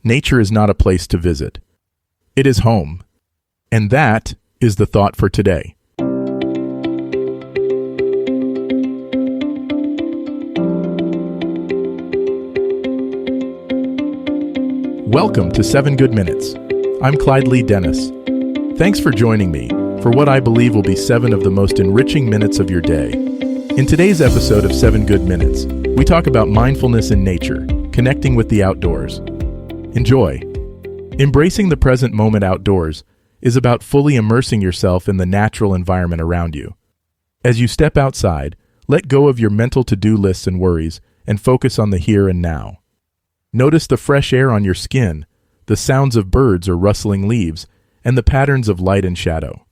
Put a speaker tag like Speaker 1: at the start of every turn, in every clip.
Speaker 1: nature is not a place to visit. It is home. And that is the thought for today. Welcome to 7 Good Minutes. I'm Clyde Lee Dennis. Thanks for joining me for what I believe will be 7 of the most enriching minutes of your day. In today's episode of 7 Good Minutes, we talk about mindfulness in nature, connecting with the outdoors. Enjoy. Embracing the present moment outdoors is about fully immersing yourself in the natural environment around you. As you step outside, let go of your mental to-do lists and worries and focus on the here and now. Notice the fresh air on your skin, the sounds of birds or rustling leaves, and the patterns of light and shadow.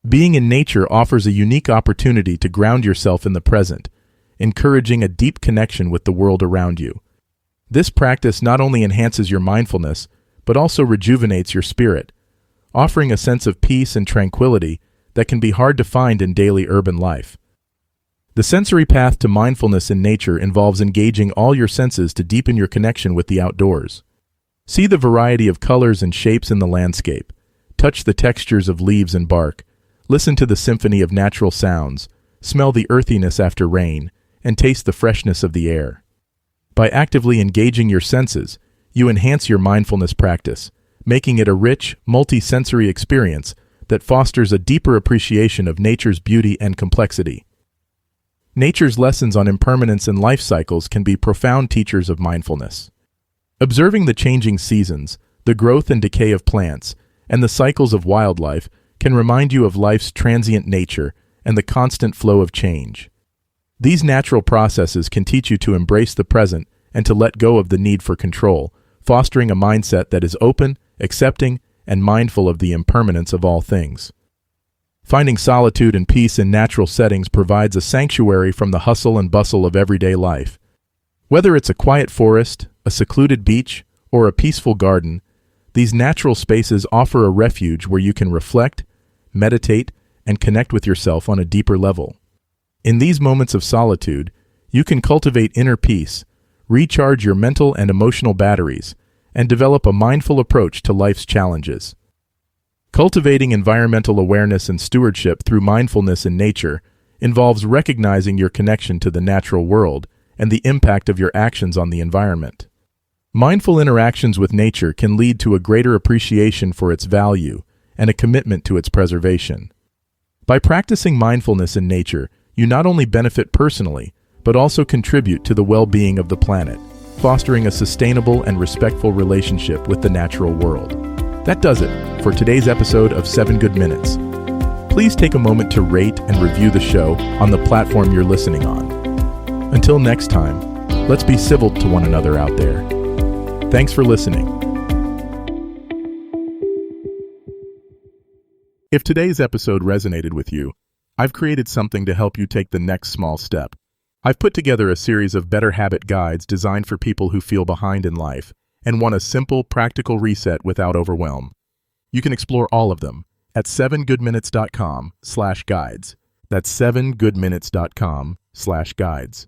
Speaker 1: Being in nature offers a unique opportunity to ground yourself in the present, encouraging a deep connection with the world around you. This practice not only enhances your mindfulness, but also rejuvenates your spirit, offering a sense of peace and tranquility that can be hard to find in daily urban life. The sensory path to mindfulness in nature involves engaging all your senses to deepen your connection with the outdoors. See the variety of colors and shapes in the landscape, touch the textures of leaves and bark, listen to the symphony of natural sounds, smell the earthiness after rain, and taste the freshness of the air. By actively engaging your senses, you enhance your mindfulness practice, making it a rich, multi-sensory experience that fosters a deeper appreciation of nature's beauty and complexity. Nature's lessons on impermanence and life cycles can be profound teachers of mindfulness. Observing the changing seasons, the growth and decay of plants, and the cycles of wildlife can remind you of life's transient nature and the constant flow of change. These natural processes can teach you to embrace the present and to let go of the need for control, fostering a mindset that is open, accepting, and mindful of the impermanence of all things. Finding solitude and peace in natural settings provides a sanctuary from the hustle and bustle of everyday life. Whether it's a quiet forest, a secluded beach, or a peaceful garden, these natural spaces offer a refuge where you can reflect, meditate, and connect with yourself on a deeper level. In these moments of solitude, you can cultivate inner peace, recharge your mental and emotional batteries, and develop a mindful approach to life's challenges. Cultivating environmental awareness and stewardship through mindfulness in nature involves recognizing your connection to the natural world and the impact of your actions on the environment. Mindful interactions with nature can lead to a greater appreciation for its value and a commitment to its preservation. By practicing mindfulness in nature, you not only benefit personally, but also contribute to the well-being of the planet, fostering a sustainable and respectful relationship with the natural world. That does it for today's episode of 7 Good Minutes. Please take a moment to rate and review the show on the platform you're listening on. Until next time, let's be civil to one another out there. Thanks for listening. If today's episode resonated with you, I've created something to help you take the next small step. I've put together a series of better habit guides designed for people who feel behind in life and want a simple, practical reset without overwhelm. You can explore all of them at 7goodminutes.com/guides. That's 7goodminutes.com/guides.